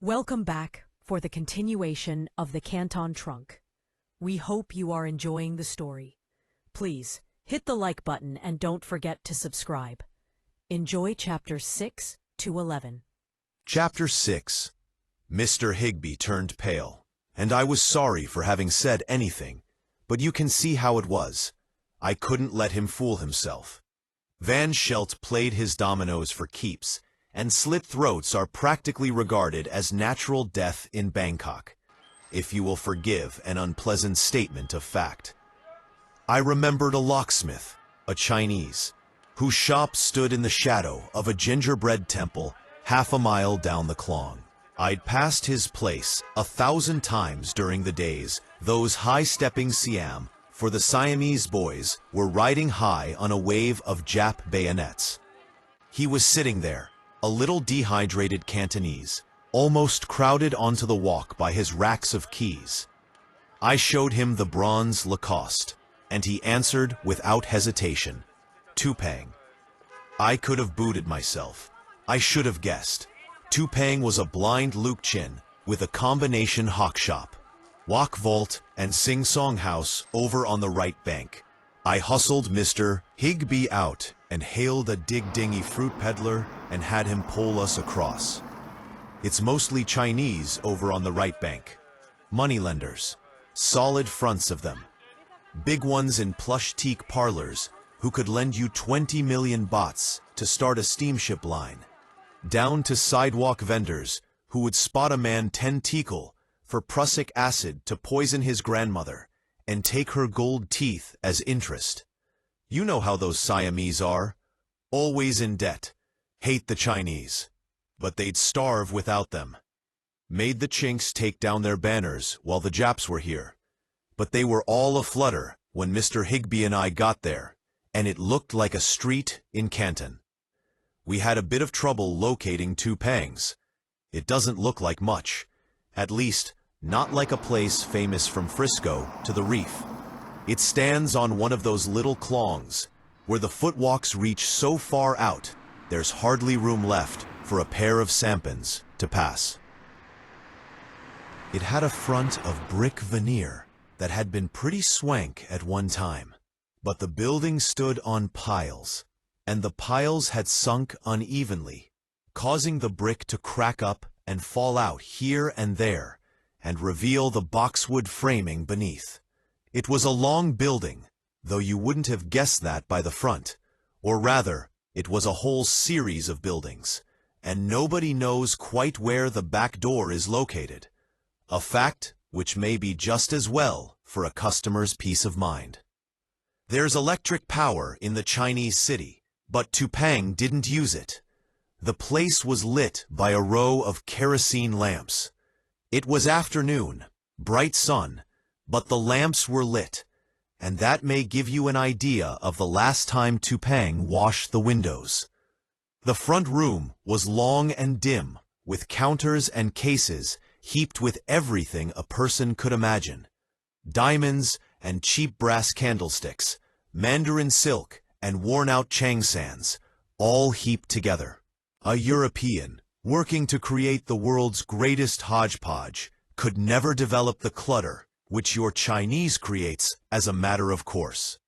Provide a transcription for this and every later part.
Welcome back for the continuation of the Canton Trunk. We hope you are enjoying the story. Please hit the like button and don't forget to subscribe. Enjoy chapters 6 to 11. Chapter 6. Mr. Higbey turned pale, and I was sorry for having said anything, but you can see how it was. I couldn't let him fool himself. Van Schelt played his dominoes for keeps, and slit throats are practically regarded as natural death in Bangkok, if you will forgive an unpleasant statement of fact. I remembered a locksmith, a Chinese, whose shop stood in the shadow of a gingerbread temple half a mile down the Klong. I'd passed his place 1,000 times during the days those high-stepping Siam, for the Siamese boys were riding high on a wave of Jap bayonets. He was sitting there, a little dehydrated Cantonese, almost crowded onto the walk by his racks of keys. I showed him the bronze Lacoste, and he answered without hesitation, "Tupang." I could have booted myself. I should have guessed. Tupang was a blind Luke Chin with a combination hawk shop, wok vault, and sing-song house over on the right bank. I hustled Mr. Higbey out and hailed a dig-dingy fruit peddler and had him pole us across. It's mostly Chinese over on the right bank. Moneylenders, solid fronts of them. Big ones in plush teak parlors who could lend you 20 million bahts to start a steamship line. Down to sidewalk vendors who would spot a man 10 tekel for prussic acid to poison his grandmother and take her gold teeth as interest. You know how those Siamese are. Always in debt. Hate the Chinese. But they'd starve without them. Made the Chinks take down their banners while the Japs were here. But they were all aflutter when Mr. Higbey and I got there, and it looked like a street in Canton. We had a bit of trouble locating Tupangs. It doesn't look like much. At least, not like a place famous from Frisco to the Reef. It stands on one of those little klongs, where the footwalks reach so far out, there's hardly room left for a pair of sampans to pass. It had a front of brick veneer that had been pretty swank at one time, but the building stood on piles, and the piles had sunk unevenly, causing the brick to crack up and fall out here and there, and reveal the boxwood framing beneath. It was a long building, though you wouldn't have guessed that by the front, or rather, it was a whole series of buildings, and nobody knows quite where the back door is located, a fact which may be just as well for a customer's peace of mind. There's electric power in the Chinese city, but Tupang didn't use it. The place was lit by a row of kerosene lamps. It was afternoon, bright sun, but the lamps were lit, and that may give you an idea of the last time Tupang washed the windows. The front room was long and dim, with counters and cases heaped with everything a person could imagine. Diamonds and cheap brass candlesticks, mandarin silk and worn-out changsands, all heaped together. A European, working to create the world's greatest hodgepodge, could never develop the clutter which your Chinese creates as a matter of course.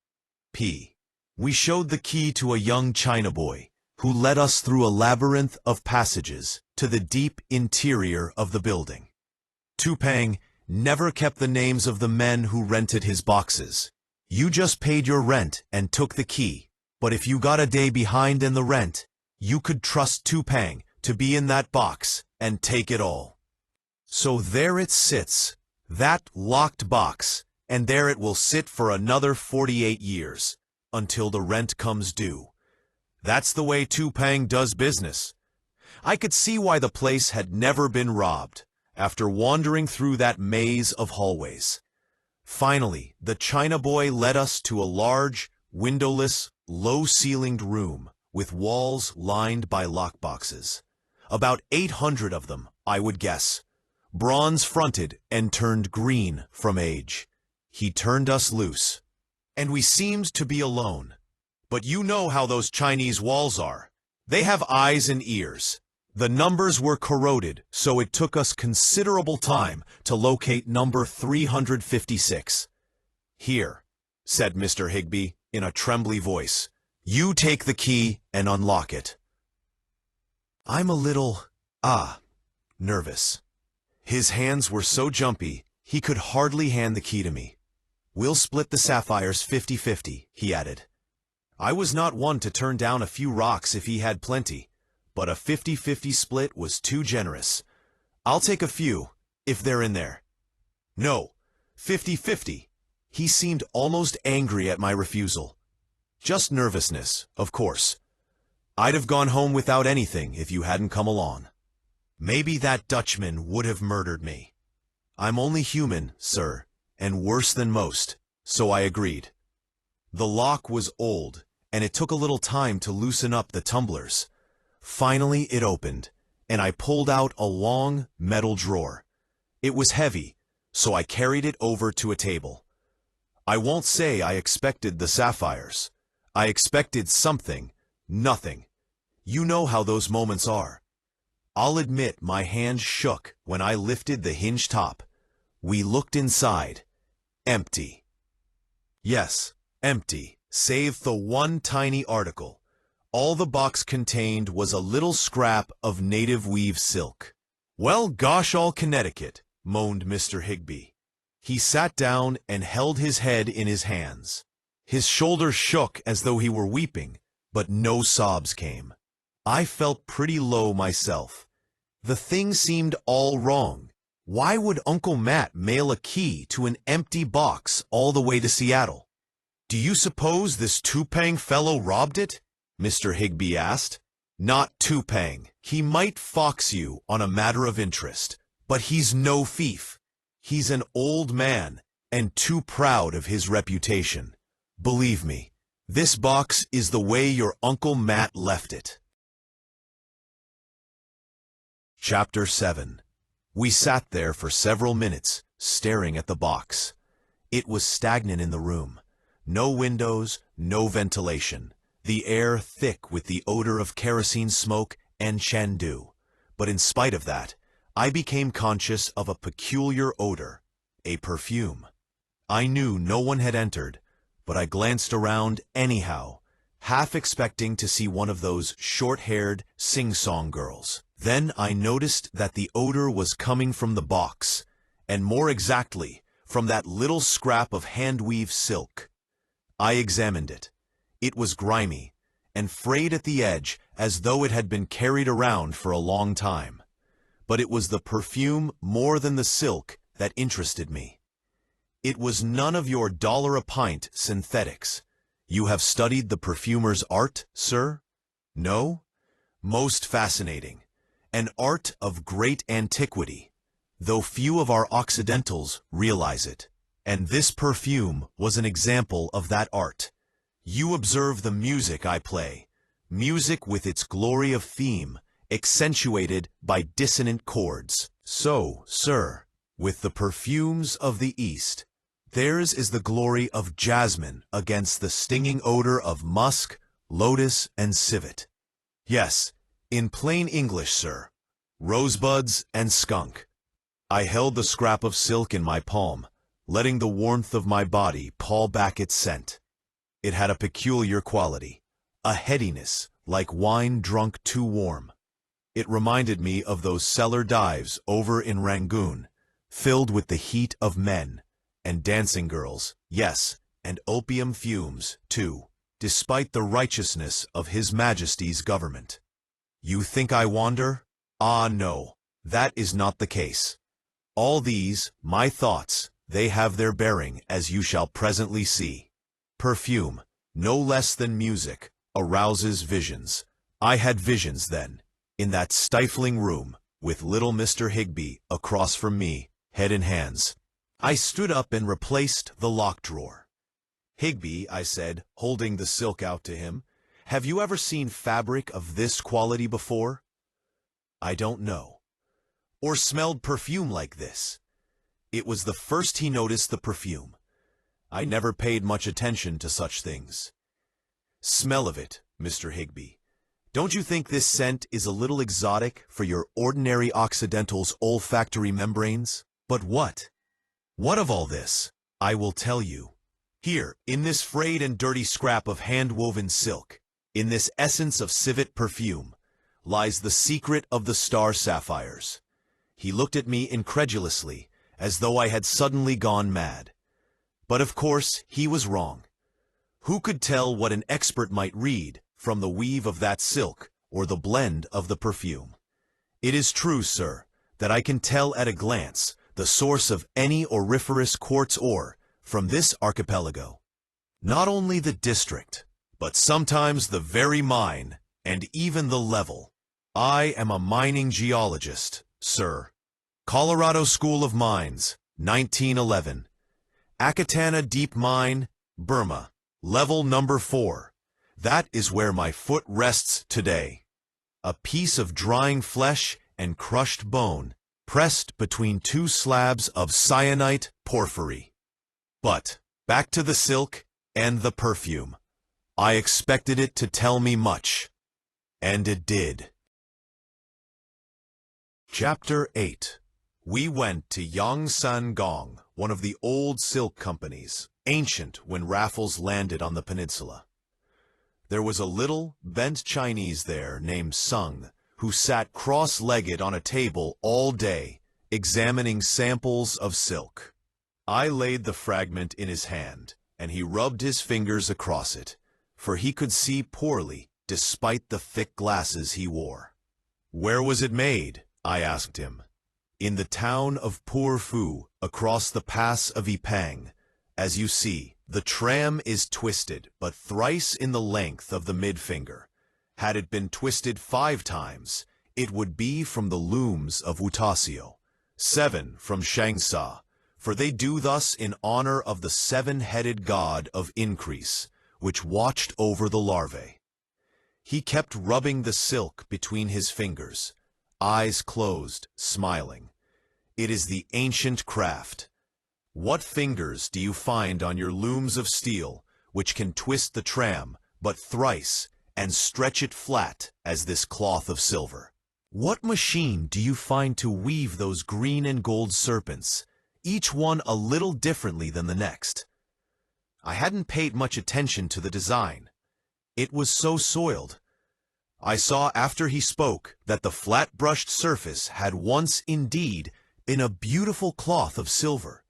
We showed the key to a young China boy, who led us through a labyrinth of passages to the deep interior of the building. Tupang never kept the names of the men who rented his boxes. You just paid your rent and took the key, but if you got a day behind in the rent, you could trust Tupang to be in that box and take it all. So there it sits, that locked box, and there it will sit for another 48 years, until the rent comes due. That's the way Tupang does business. I could see why the place had never been robbed, after wandering through that maze of hallways. Finally, the China boy led us to a large, windowless, low-ceilinged room with walls lined by lockboxes. About 800 of them, I would guess. Bronze-fronted and turned green from age. He turned us loose, and we seemed to be alone. But you know how those Chinese walls are. They have eyes and ears. The numbers were corroded, so it took us considerable time to locate number 356. "Here," said Mr. Higbey in a trembly voice. "You take the key and unlock it." I'm a little, nervous. His hands were so jumpy, he could hardly hand the key to me. "We'll split the sapphires 50-50, he added. I was not one to turn down a few rocks if he had plenty, but a 50-50 split was too generous. "I'll take a few, if they're in there." "No, 50-50. He seemed almost angry at my refusal. "Just nervousness, of course. I'd have gone home without anything if you hadn't come along. Maybe that Dutchman would have murdered me. I'm only human, sir, and worse than most, so I agreed." The lock was old, and it took a little time to loosen up the tumblers. Finally it opened, and I pulled out a long metal drawer. It was heavy, so I carried it over to a table. I won't say I expected the sapphires. I expected something, nothing. You know how those moments are. I'll admit my hand shook when I lifted the hinge top. We looked inside. Empty. Yes, empty, save the one tiny article. All the box contained was a little scrap of native weave silk. "Well, gosh all Connecticut," moaned Mr. Higbey. He sat down and held his head in his hands. His shoulders shook as though he were weeping, but no sobs came. I felt pretty low myself. The thing seemed all wrong. Why would Uncle Matt mail a key to an empty box all the way to Seattle? "Do you suppose this Tupang fellow robbed it?" Mr. Higbey asked. "Not Tupang. He might fox you on a matter of interest, but he's no thief. He's an old man and too proud of his reputation. Believe me, this box is the way your Uncle Matt left it." Chapter 7. We sat there for several minutes, staring at the box. It was stagnant in the room. No windows, no ventilation. The air thick with the odor of kerosene smoke and chandu. But in spite of that, I became conscious of a peculiar odor, a perfume. I knew no one had entered, but I glanced around anyhow, half expecting to see one of those short-haired, sing-song girls. Then I noticed that the odor was coming from the box, and more exactly, from that little scrap of hand-weave silk. I examined it. It was grimy, and frayed at the edge as though it had been carried around for a long time. But it was the perfume more than the silk that interested me. It was none of your $1-a-pint synthetics. You have studied the perfumer's art, sir? No? Most fascinating. An art of great antiquity, though few of our Occidentals realize it. And this perfume was an example of that art. You observe the music I play, music with its glory of theme, accentuated by dissonant chords. So, sir, with the perfumes of the East, theirs is the glory of jasmine against the stinging odor of musk, lotus, and civet. Yes, in plain English, sir, rosebuds and skunk. I held the scrap of silk in my palm, letting the warmth of my body pull back its scent. It had a peculiar quality, a headiness like wine drunk too warm. It reminded me of those cellar dives over in Rangoon, filled with the heat of men, and dancing girls, yes, and opium fumes, too, despite the righteousness of His Majesty's government. You think I wander? Ah, no, that is not the case. All these, my thoughts, they have their bearing, as you shall presently see. Perfume, no less than music, arouses visions. I had visions then, in that stifling room, with little Mr. Higbey across from me, head in hands. I stood up and replaced the lock drawer. "Higbey," I said, holding the silk out to him, "have you ever seen fabric of this quality before?" "I don't know." "Or smelled perfume like this?" It was the first he noticed the perfume. I never paid much attention to such things. "Smell of it, Mr. Higbey. Don't you think this scent is a little exotic for your ordinary Occidental's olfactory membranes? But what? What of all this? I will tell you. Here, in this frayed and dirty scrap of hand-woven silk, in this essence of civet perfume, lies the secret of the star sapphires. He looked at me incredulously, as though I had suddenly gone mad. But of course, he was wrong. Who could tell what an expert might read from the weave of that silk or the blend of the perfume? It is true, sir, that I can tell at a glance the source of any auriferous quartz ore from this archipelago. Not only the district, but sometimes the very mine and even the level. I am a mining geologist, sir. Colorado School of Mines, 1911. Akatana Deep Mine, Burma, level number 4. That is where my foot rests today. A piece of drying flesh and crushed bone, pressed between 2 slabs of syenite porphyry. But, back to the silk and the perfume. I expected it to tell me much. And it did. Chapter 8. We went to Yongsan Gong, one of the old silk companies, ancient when Raffles landed on the peninsula. There was a little, bent Chinese there named Sung, who sat cross-legged on a table all day, examining samples of silk. I laid the fragment in his hand, and he rubbed his fingers across it, for he could see poorly despite the thick glasses he wore. "Where was it made?" I asked him. "In the town of Purfu, across the pass of Yipang. As you see, the tram is twisted, but thrice in the length of the mid-finger. Had it been twisted 5 times, it would be from the looms of Wutasio, 7 from Shangsa, for they do thus in honor of the 7-headed god of increase, which watched over the larvae." He kept rubbing the silk between his fingers, eyes closed, smiling. "It is the ancient craft. What fingers do you find on your looms of steel, which can twist the tram, but thrice, and stretch it flat as this cloth of silver? What machine do you find to weave those green and gold serpents, each one a little differently than the next?" I hadn't paid much attention to the design. It was so soiled. I saw after he spoke that the flat-brushed surface had once indeed been a beautiful cloth of silver,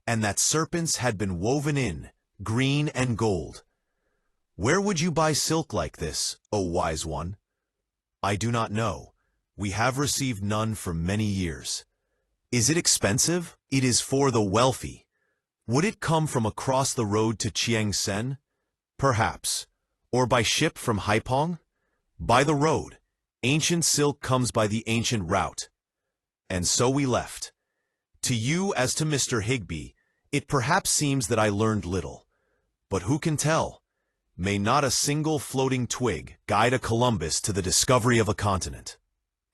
and that serpents had been woven in, green and gold. "Where would you buy silk like this, O wise one?" "I do not know. We have received none for many years." "Is it expensive?" "It is for the wealthy." "Would it come from across the road to Chiangsen?" "Perhaps. Or by ship from Haipong?" "By the road. Ancient silk comes by the ancient route." And so we left. To you as to Mr. Higbey, it perhaps seems that I learned little. But who can tell? May not a single floating twig guide a Columbus to the discovery of a continent?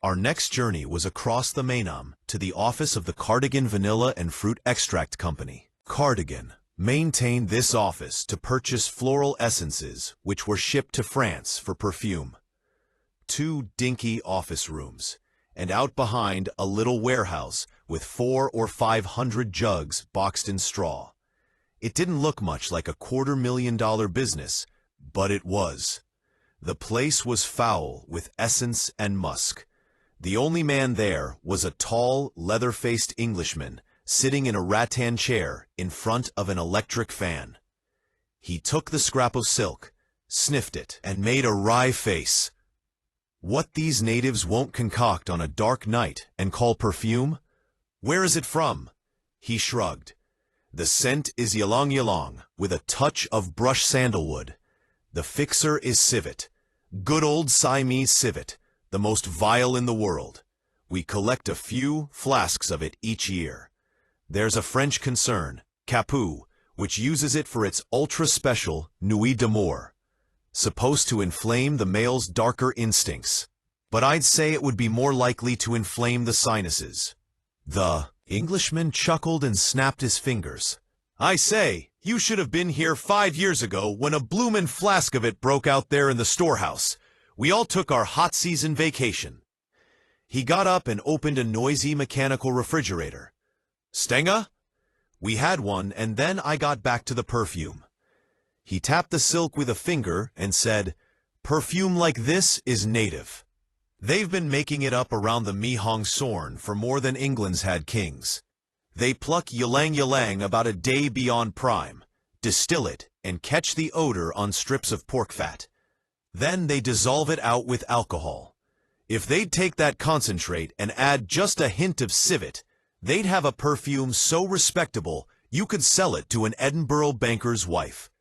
Our next journey was across the Mainam to the office of the Cardigan Vanilla and Fruit Extract Company. Cardigan maintained this office to purchase floral essences which were shipped to France for perfume. 2 dinky office rooms, and out behind a little warehouse with 400 or 500 jugs boxed in straw. It didn't look much like a $250,000 business, but it was. The place was foul with essence and musk. The only man there was a tall, leather-faced Englishman sitting in a rattan chair in front of an electric fan. He took the scrap of silk, sniffed it, and made a wry face. "What these natives won't concoct on a dark night and call perfume? Where is it from?" He shrugged. "The scent is ylang ylang, with a touch of brush sandalwood. The fixer is civet. Good old Siamese civet, the most vile in the world. We collect a few flasks of it each year. There's a French concern, Capu, which uses it for its ultra-special Nuit d'amour, supposed to inflame the male's darker instincts. But I'd say it would be more likely to inflame the sinuses." The Englishman chuckled and snapped his fingers. "I say, you should have been here 5 years ago when a bloomin' flask of it broke out there in the storehouse. We all took our hot season vacation. He got up and opened a noisy mechanical refrigerator. Stenga? We had one, and then I got back to the perfume. He tapped the silk with a finger and said, "Perfume like this is native. They've been making it up around the Mihong Sorn for more than England's had kings. They pluck ylang ylang about a day beyond prime, distill it, and catch the odor on strips of pork fat. Then they dissolve it out with alcohol. If they'd take that concentrate and add just a hint of civet, they'd have a perfume so respectable you could sell it to an Edinburgh banker's wife.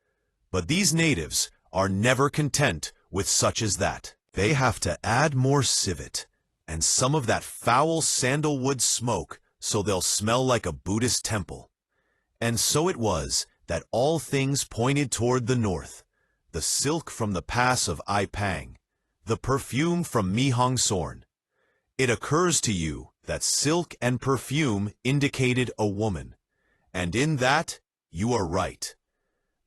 But these natives are never content with such as that. They have to add more civet and some of that foul sandalwood smoke so they'll smell like a Buddhist temple." And so it was that all things pointed toward the north. The silk from the pass of Aipang, the perfume from Mihong Sorn. It occurs to you that silk and perfume indicated a woman, and in that you are right.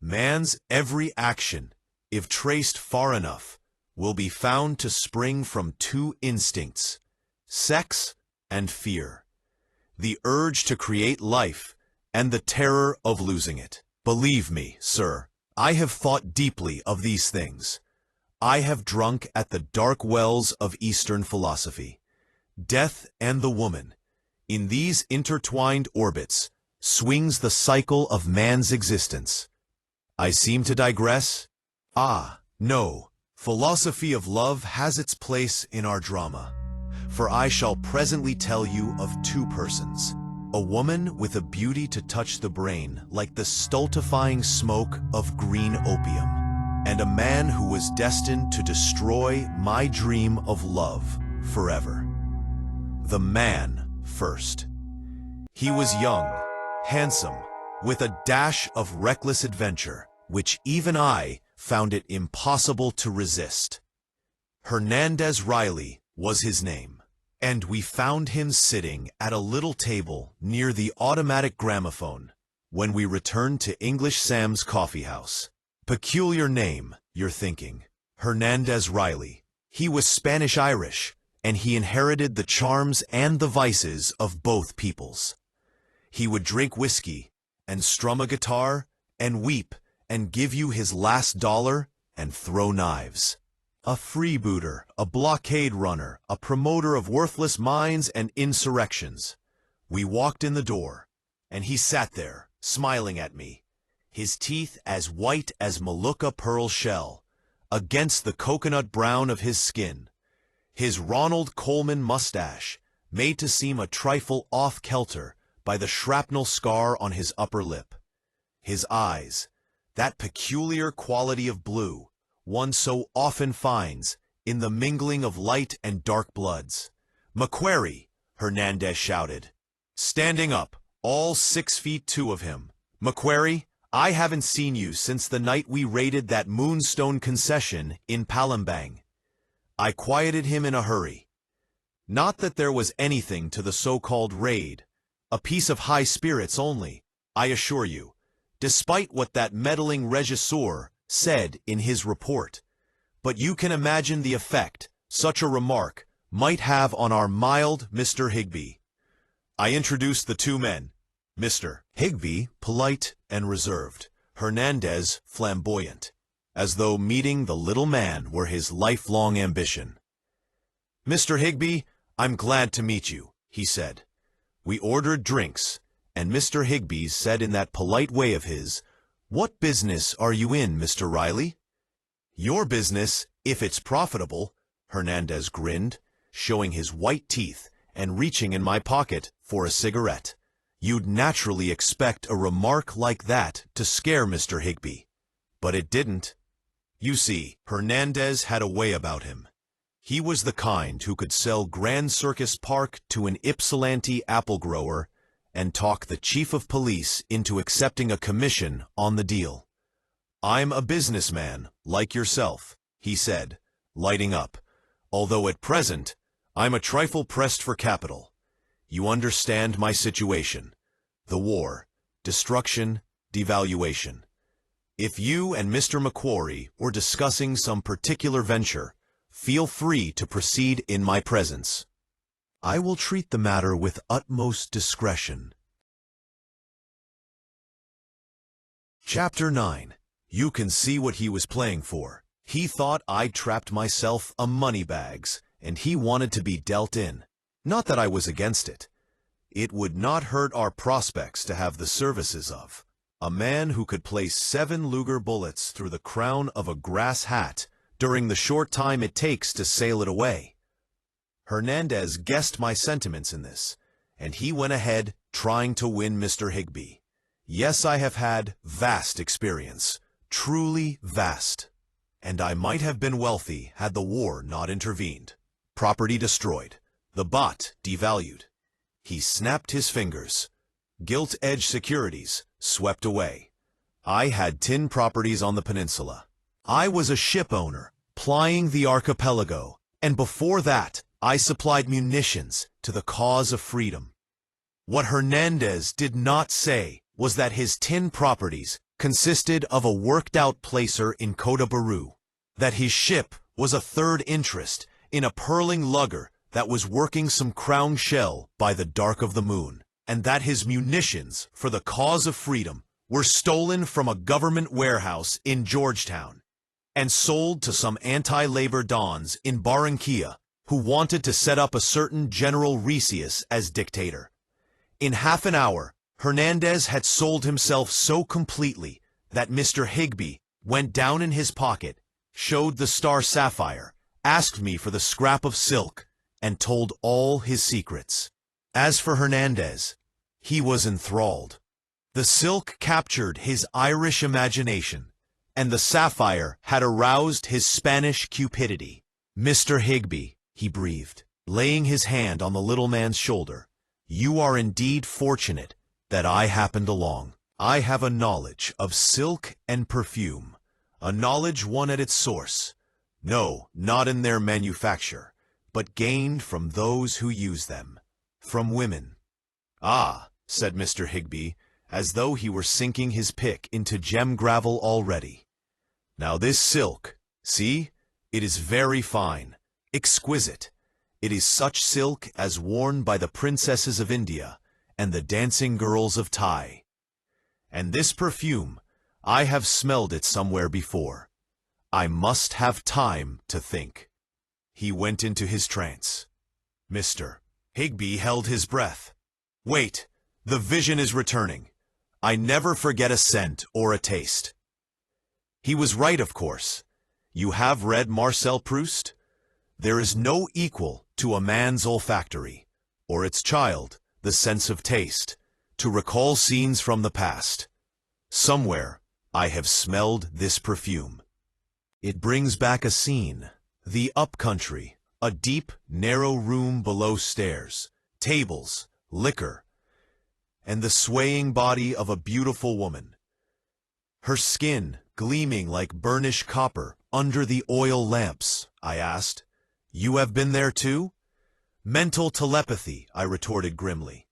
Man's every action, if traced far enough, will be found to spring from two instincts, sex and fear. The urge to create life and the terror of losing it. Believe me, sir, I have thought deeply of these things. I have drunk at the dark wells of Eastern philosophy. Death and the woman, in these intertwined orbits, swings the cycle of man's existence. I seem to digress? Ah, no. Philosophy of love has its place in our drama. For I shall presently tell you of two persons. A woman with a beauty to touch the brain like the stultifying smoke of green opium, and a man who was destined to destroy my dream of love forever. The man first. He was young, handsome, with a dash of reckless adventure, which even I found it impossible to resist. Hernandez Riley was his name, and we found him sitting at a little table near the automatic gramophone when we returned to English Sam's Coffee House. Peculiar name, you're thinking. Hernandez Riley. He was Spanish-Irish, and he inherited the charms and the vices of both peoples. He would drink whiskey, and strum a guitar, and weep, and give you his last dollar, and throw knives. A freebooter, a blockade runner, a promoter of worthless mines and insurrections. We walked in the door, and he sat there, smiling at me, his teeth as white as Molucca pearl shell, against the coconut brown of his skin. His Ronald Colman mustache, made to seem a trifle off-kilter by the shrapnel scar on his upper lip. His eyes, that peculiar quality of blue one so often finds in the mingling of light and dark bloods. "McQuarrie," Hernandez shouted, standing up, all 6'2" of him. "McQuarrie, I haven't seen you since the night we raided that Moonstone concession in Palembang." I quieted him in a hurry. Not that there was anything to the so-called raid, a piece of high spirits only, I assure you, despite what that meddling regisseur said in his report. But you can imagine the effect such a remark might have on our mild Mr. Higbey. I introduced the two men. Mr. Higbey, polite and reserved, Hernandez, flamboyant, as though meeting the little man were his lifelong ambition. "Mr. Higbey, I'm glad to meet you," he said. We ordered drinks, and Mr. Higbey said in that polite way of his, "What business are you in, Mr. Riley?" "Your business, if it's profitable," Hernandez grinned, showing his white teeth and reaching in my pocket for a cigarette. You'd naturally expect a remark like that to scare Mr. Higbey, but it didn't. You see, Hernandez had a way about him. He was the kind who could sell Grand Circus Park to an Ypsilanti apple grower and talk the chief of police into accepting a commission on the deal. "I'm a businessman, like yourself," he said, lighting up, "although at present I'm a trifle pressed for capital. You understand my situation. The war, destruction, devaluation. If you and Mr. McQuarrie were discussing some particular venture, Feel free to proceed in my presence. I will treat the matter with utmost discretion. Chapter 9. You can see what he was playing for. He thought I'd trapped myself a moneybags, and he wanted to be dealt in. Not that I was against it. It would not hurt our prospects to have the services of a man who could place 7 Luger bullets through the crown of a grass hat during the short time it takes to sail it away. Hernandez guessed my sentiments in this, and he went ahead trying to win Mr. Higbey. Yes, I have had vast experience, truly vast, and I might have been wealthy had the war not intervened. Property destroyed, the baht devalued. He snapped his fingers. Gilt-edged securities swept away. I had tin properties on the peninsula. I was a ship owner, plying the archipelago, and before that, I supplied munitions to the cause of freedom. What Hernandez did not say was that his tin properties consisted of a worked-out placer in Cote Baru, that his ship was a third interest in a purling lugger that was working some crown shell by the dark of the moon, and that his munitions for the cause of freedom were stolen from a government warehouse in Georgetown and sold to some anti-labor dons in Barranquilla who wanted to set up a certain General Ricius as dictator. In half an hour, Hernandez had sold himself so completely that Mr. Higbey went down in his pocket, showed the star sapphire, asked me for the scrap of silk, and told all his secrets. As for Hernandez, he was enthralled. The silk captured his Irish imagination, and the sapphire had aroused his Spanish cupidity. "Mr. Higbey," he breathed, laying his hand on the little man's shoulder, "you are indeed fortunate that I happened along. I have a knowledge of silk and perfume, a knowledge won at its source. No, not in their manufacture, but gained from those who use them, from women." "Ah," said Mr. Higbey, as though he were sinking his pick into gem gravel already. "Now this silk, see, it is very fine, exquisite. It is such silk as worn by the princesses of India and the dancing girls of Tai. And this perfume, I have smelled it somewhere before. I must have time to think." He went into his trance. Mr. Higbey held his breath. "Wait, the vision is returning. I never forget a scent or a taste." He was right, of course. You have read Marcel Proust? There is no equal to a man's olfactory, or its child, the sense of taste, to recall scenes from the past. Somewhere I have smelled this perfume. It brings back a scene, the up-country, a deep, narrow room below stairs, tables, liquor, and the swaying body of a beautiful woman. Her skin gleaming like burnished copper under the oil lamps. I asked, "You have been there too?" "Mental telepathy," I retorted grimly.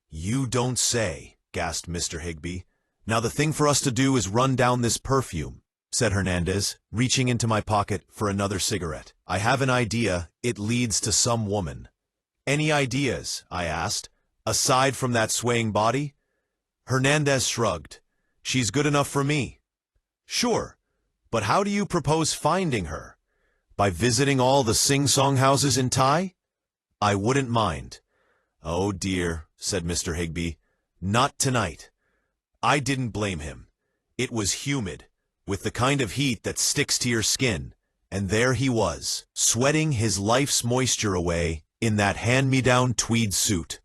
"You don't say," gasped Mr. Higbey. "Now the thing for us to do is run down this perfume," said Hernandez, reaching into my pocket for another cigarette. "I have an idea it leads to some woman." "Any ideas?" I asked, "aside from that swaying body?" Hernandez shrugged. "She's good enough for me." "Sure, but how do you propose finding her? By visiting all the sing-song houses in Tai?" "I wouldn't mind." "Oh dear," said Mr. Higbey, "not tonight." I didn't blame him. It was humid, with the kind of heat that sticks to your skin, and there he was, sweating his life's moisture away in that hand-me-down tweed suit.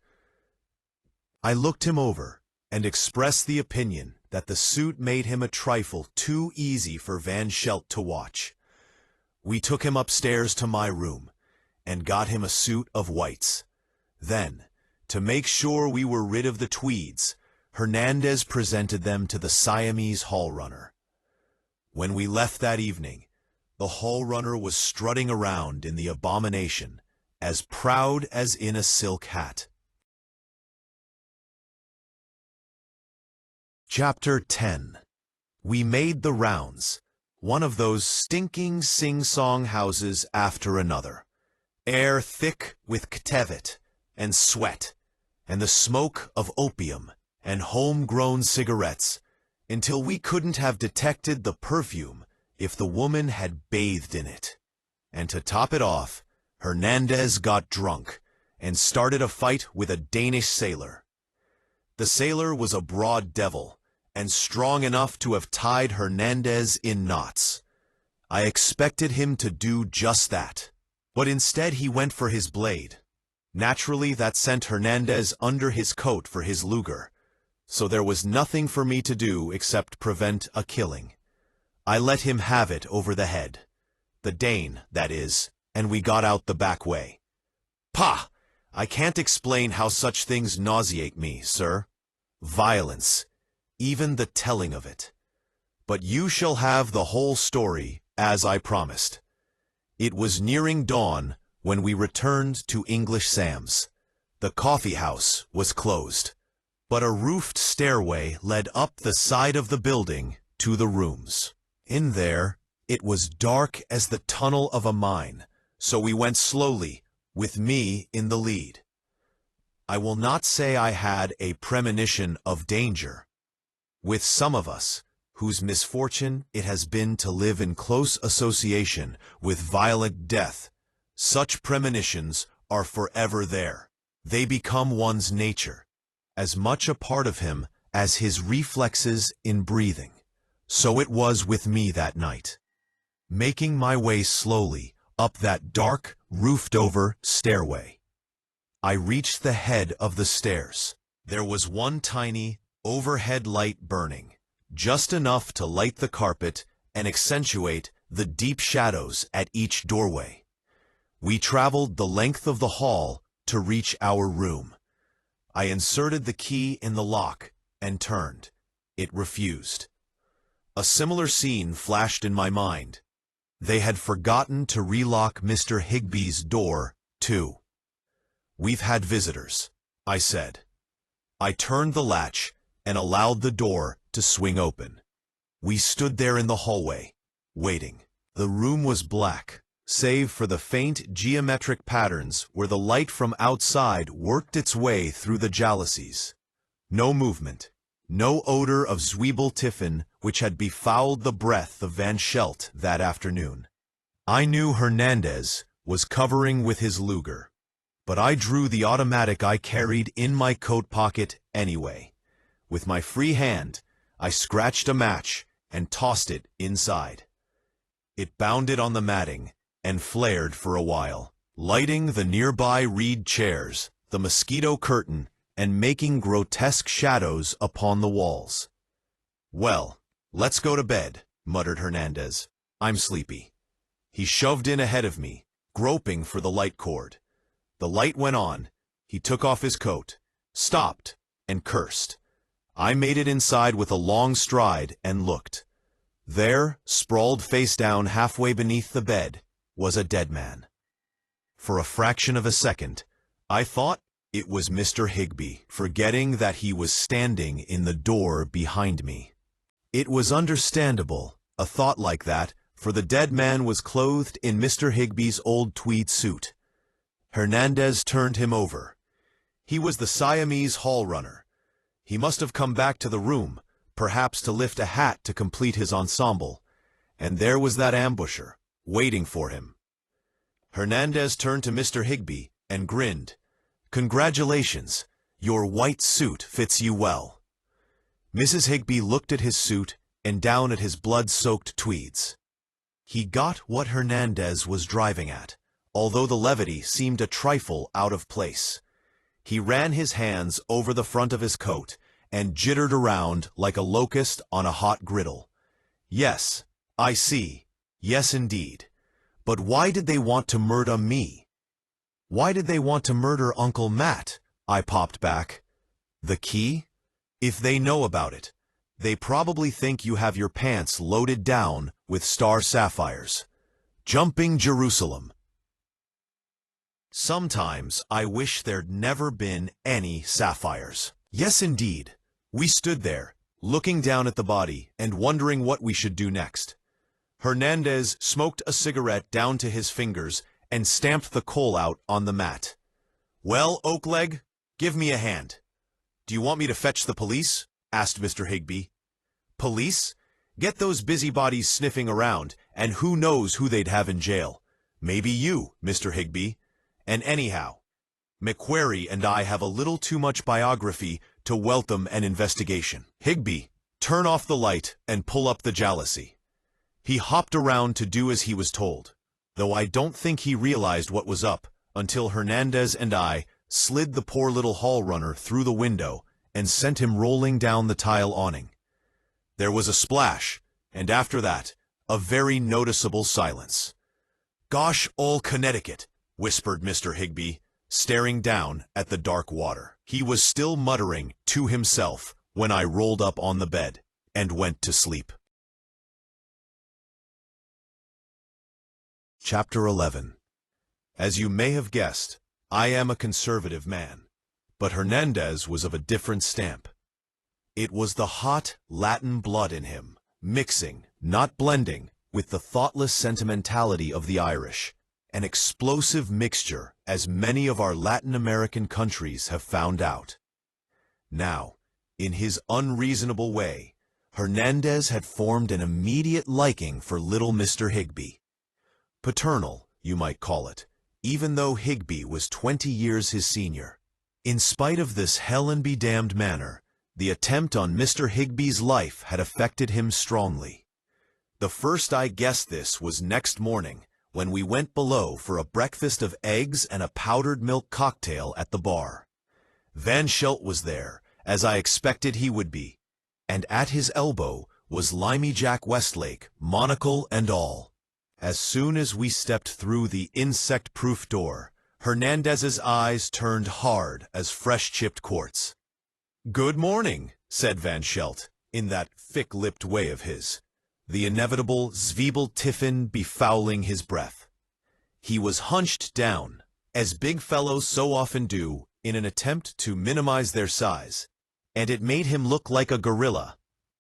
I looked him over and expressed the opinion that the suit made him a trifle too easy for Van Schelt to watch. We took him upstairs to my room and got him a suit of whites. Then, to make sure we were rid of the tweeds, Hernandez presented them to the Siamese hall runner. When we left that evening, the hall runner was strutting around in the abomination, as proud as in a silk hat. Chapter 10. We made the rounds. One of those stinking sing-song houses after another. Air thick with ktevet and sweat, and the smoke of opium and home-grown cigarettes, until we couldn't have detected the perfume if the woman had bathed in it. And to top it off, Hernandez got drunk and started a fight with a Danish sailor. The sailor was a broad devil, and strong enough to have tied Hernandez in knots. I expected him to do just that, but instead he went for his blade. Naturally, that sent Hernandez under his coat for his Luger, so there was nothing for me to do except prevent a killing. I let him have it over the head. The Dane, that is, and we got out the back way. Pah! I can't explain how such things nauseate me, sir. Violence. Even the telling of it. But you shall have the whole story, as I promised. It was nearing dawn when we returned to English Sam's. The coffee house was closed, but a roofed stairway led up the side of the building to the rooms. In there, it was dark as the tunnel of a mine, so we went slowly, with me in the lead. I will not say I had a premonition of danger. With some of us, whose misfortune it has been to live in close association with violent death, such premonitions are forever there. They become one's nature, as much a part of him as his reflexes in breathing. So it was with me that night. Making my way slowly up that dark, roofed-over stairway, I reached the head of the stairs. There was one tiny, overhead light burning, just enough to light the carpet and accentuate the deep shadows at each doorway. We traveled the length of the hall to reach our room. I inserted the key in the lock and turned. It refused. A similar scene flashed in my mind. They had forgotten to relock Mr. Higbey's door, too. "We've had visitors," I said. I turned the latch and allowed the door to swing open. We stood there in the hallway, waiting. The room was black, save for the faint geometric patterns where the light from outside worked its way through the jalousies. No movement, no odor of Zwiebeltiffen which had befouled the breath of Van Schelt that afternoon. I knew Hernandez was covering with his Luger, but I drew the automatic I carried in my coat pocket anyway. With my free hand, I scratched a match and tossed it inside. It bounded on the matting and flared for a while, lighting the nearby reed chairs, the mosquito curtain, and making grotesque shadows upon the walls. "Well, let's go to bed," muttered Hernandez. "I'm sleepy." He shoved in ahead of me, groping for the light cord. The light went on. He took off his coat, stopped, and cursed. I made it inside with a long stride and looked. There, sprawled face down halfway beneath the bed, was a dead man. For a fraction of a second, I thought it was Mr. Higbey, forgetting that he was standing in the door behind me. It was understandable, a thought like that, for the dead man was clothed in Mr. Higbey's old tweed suit. Hernandez turned him over. He was the Siamese hall runner. He must have come back to the room, perhaps to lift a hat to complete his ensemble, and there was that ambusher, waiting for him. Hernandez turned to Mr. Higbey and grinned. "Congratulations, your white suit fits you well." Mrs. Higbey looked at his suit and down at his blood-soaked tweeds. He got what Hernandez was driving at, although the levity seemed a trifle out of place. He ran his hands over the front of his coat and jittered around like a locust on a hot griddle. "Yes, I see. Yes, indeed. But why did they want to murder me?" "Why did they want to murder Uncle Matt?" I popped back. "The key? If they know about it, they probably think you have your pants loaded down with star sapphires. Jumping Jerusalem. Sometimes I wish there'd never been any sapphires." Yes, indeed. We stood there, looking down at the body and wondering what we should do next. Hernandez smoked a cigarette down to his fingers and stamped the coal out on the mat. "Well, Oakleg, give me a hand." "Do you want me to fetch the police?" asked Mr. Higbey. "Police? Get those busybodies sniffing around, and who knows who they'd have in jail. Maybe you, Mr. Higbey. And anyhow, McQuarrie and I have a little too much biography to welcome an investigation. Higbey, turn off the light and pull up the jalousie." He hopped around to do as he was told, though I don't think he realized what was up until Hernandez and I slid the poor little hall runner through the window and sent him rolling down the tile awning. There was a splash, and after that, a very noticeable silence. "Gosh, all Connecticut," whispered Mr. Higbey, staring down at the dark water. He was still muttering to himself when I rolled up on the bed and went to sleep. Chapter 11. As you may have guessed, I am a conservative man, but Hernandez was of a different stamp. It was the hot Latin blood in him, mixing, not blending, with the thoughtless sentimentality of the Irish, an explosive mixture as many of our Latin American countries have found out. Now, in his unreasonable way, Hernandez had formed an immediate liking for little Mr. Higbey. Paternal, you might call it, even though Higbey was 20 years his senior. In spite of this hell-and-be-damned manner, the attempt on Mr. Higbey's life had affected him strongly. The first I guessed this was next morning, when we went below for a breakfast of eggs and a powdered milk cocktail at the bar. Van Schelt was there, as I expected he would be, and at his elbow was Limey Jack Westlake, monocle and all. As soon as we stepped through the insect-proof door, Hernandez's eyes turned hard as fresh-chipped quartz. "Good morning," said Van Schelt, in that thick-lipped way of his, the inevitable Zwiebeltiffen befouling his breath. He was hunched down, as big fellows so often do in an attempt to minimize their size, and it made him look like a gorilla,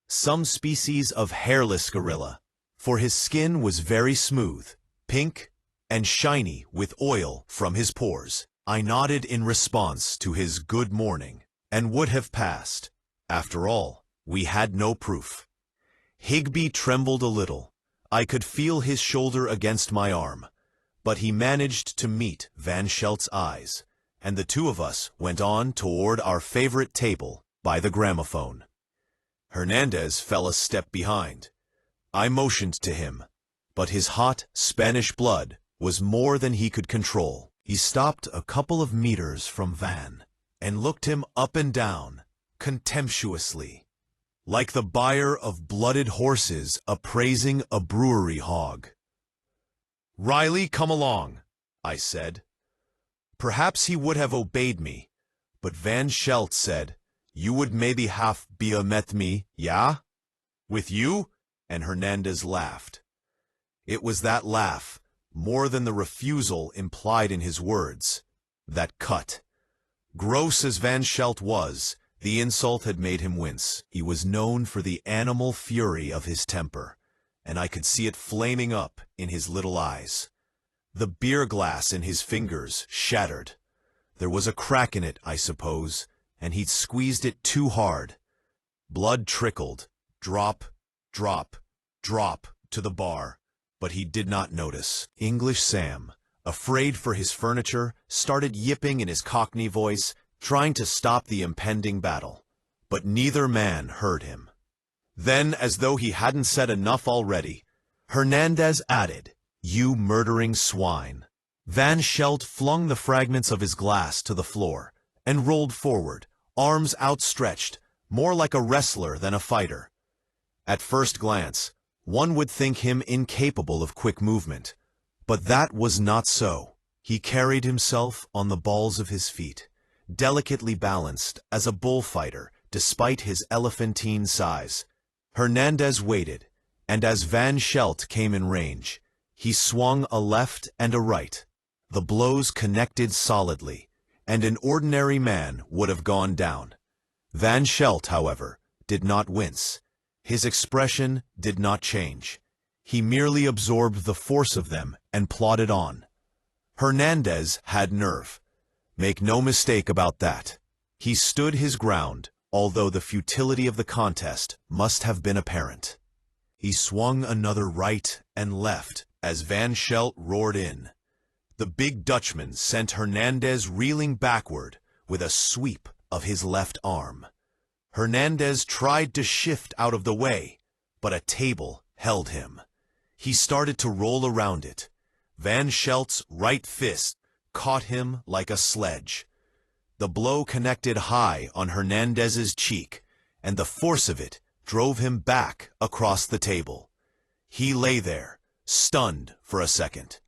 some species of hairless gorilla, for his skin was very smooth, pink, and shiny with oil from his pores. I nodded in response to his good morning, and would have passed. After all, we had no proof. Higbey trembled a little. I could feel his shoulder against my arm, but he managed to meet Van Schelt's eyes, and the two of us went on toward our favorite table by the gramophone. Hernandez fell a step behind. I motioned to him, but his hot Spanish blood was more than he could control. He stopped a couple of meters from Van and looked him up and down, contemptuously, like the buyer of blooded horses appraising a brewery hog. "Riley, come along," I said. Perhaps he would have obeyed me, but Van Schelt said, "You would maybe have be met me, yeah? With you?" And Hernandez laughed. It was that laugh, more than the refusal implied in his words, that cut. Gross as Van Schelt was, the insult had made him wince. He was known for the animal fury of his temper, and I could see it flaming up in his little eyes. The beer glass in his fingers shattered. There was a crack in it, I suppose, and he'd squeezed it too hard. Blood trickled, drop, drop, drop, to the bar, but he did not notice. English Sam, afraid for his furniture, started yipping in his Cockney voice, trying to stop the impending battle, but neither man heard him. Then, as though he hadn't said enough already, Hernandez added, "You murdering swine." Van Schelt flung the fragments of his glass to the floor and rolled forward, arms outstretched, more like a wrestler than a fighter. At first glance, one would think him incapable of quick movement, but that was not so. He carried himself on the balls of his feet, delicately balanced as a bullfighter despite his elephantine size. Hernandez waited, and as Van Schelt came in range, he swung a left and a right. The blows connected solidly, and an ordinary man would have gone down. Van Schelt, however, did not wince. His expression did not change. He merely absorbed the force of them and plodded on. Hernandez had nerve. Make no mistake about that. He stood his ground, although the futility of the contest must have been apparent. He swung another right and left as Van Schelt roared in. The big Dutchman sent Hernandez reeling backward with a sweep of his left arm. Hernandez tried to shift out of the way, but a table held him. He started to roll around it. Van Schelt's right fist caught him like a sledge. The blow connected high on Hernandez's cheek, and the force of it drove him back across the table. He lay there, stunned for a second.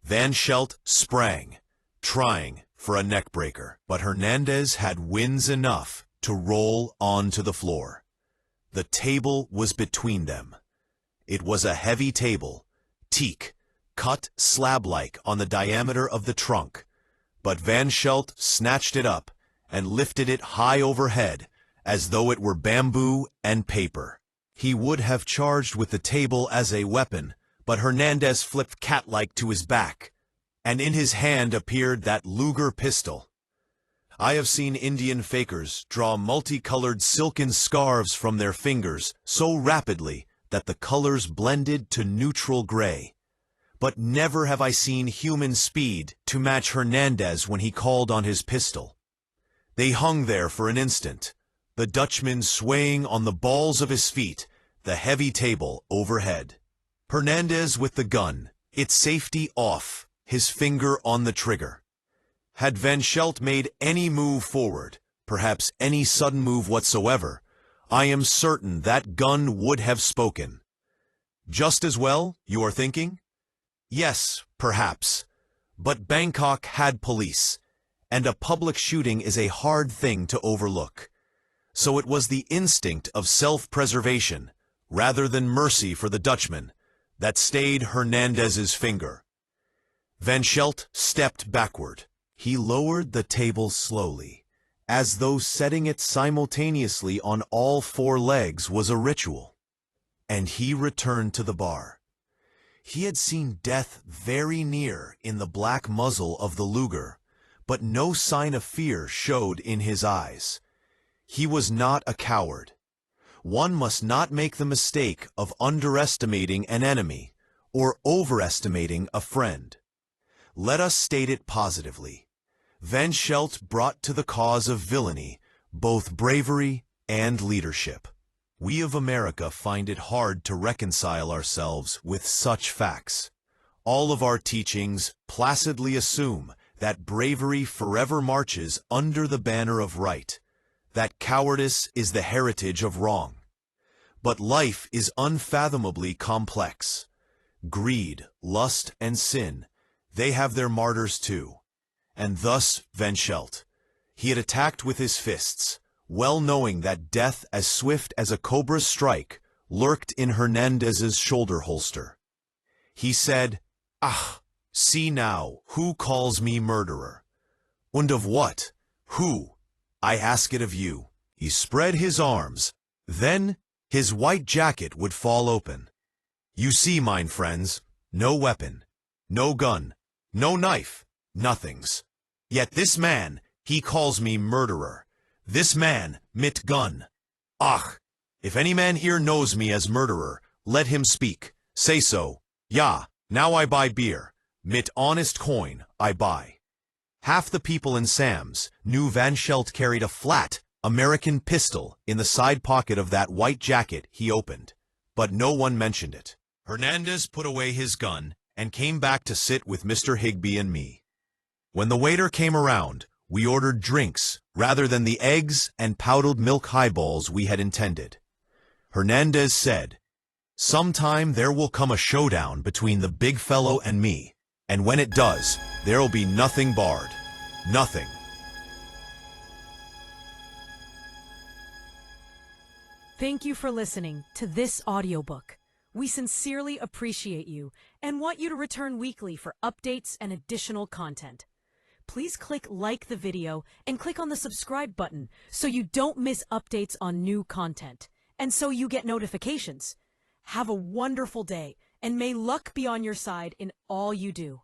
Van Schelt sprang, trying for a neckbreaker, but Hernandez had wins enough to roll onto the floor. The table was between them. It was a heavy table, teak, cut slab-like on the diameter of the trunk, but Van Schelt snatched it up and lifted it high overhead as though it were bamboo and paper. He would have charged with the table as a weapon, but Hernandez flipped cat-like to his back, and in his hand appeared that Luger pistol. I have seen Indian fakers draw multicolored silken scarves from their fingers so rapidly that the colors blended to neutral gray. But never have I seen human speed to match Hernandez when he called on his pistol. They hung there for an instant, the Dutchman swaying on the balls of his feet, the heavy table overhead. Hernandez with the gun, its safety off, his finger on the trigger. Had Van Schelt made any move forward, perhaps any sudden move whatsoever, I am certain that gun would have spoken. Just as well, you are thinking? Yes, perhaps. But Bangkok had police, and a public shooting is a hard thing to overlook. So it was the instinct of self-preservation, rather than mercy for the Dutchman, that stayed Hernandez's finger. Van Schelt stepped backward. He lowered the table slowly, as though setting it simultaneously on all four legs was a ritual. And he returned to the bar. He had seen death very near in the black muzzle of the Luger, but no sign of fear showed in his eyes. He was not a coward. One must not make the mistake of underestimating an enemy or overestimating a friend. Let us state it positively. Van Schelt brought to the cause of villainy both bravery and leadership. We of America find it hard to reconcile ourselves with such facts. All of our teachings placidly assume that bravery forever marches under the banner of right, that cowardice is the heritage of wrong. But life is unfathomably complex. Greed, lust, and sin, they have their martyrs too. And thus Van Schelt. He had attacked with his fists, well knowing that death as swift as a cobra's strike lurked in Hernandez's shoulder holster. He said, "Ah, see now, who calls me murderer? And of what? Who? I ask it of you." He spread his arms. Then his white jacket would fall open. "You see, mine friends, no weapon, no gun, no knife, nothings. Yet this man, he calls me murderer. This man, mit gun. Ach, if any man here knows me as murderer, let him speak. Say so. Ja, now I buy beer. Mit honest coin, I buy." Half the people in Sam's knew Van Schelt carried a flat American pistol in the side pocket of that white jacket he opened, but no one mentioned it. Hernandez put away his gun and came back to sit with Mr. Higbey and me. When the waiter came around, we ordered drinks rather than the eggs and powdered milk highballs we had intended. Hernandez said, "Sometime there will come a showdown between the big fellow and me, and when it does, there'll be nothing barred. Nothing." Thank you for listening to this audiobook. We sincerely appreciate you and want you to return weekly for updates and additional content. Please click like the video and click on the subscribe button so you don't miss updates on new content and so you get notifications. Have a wonderful day and may luck be on your side in all you do.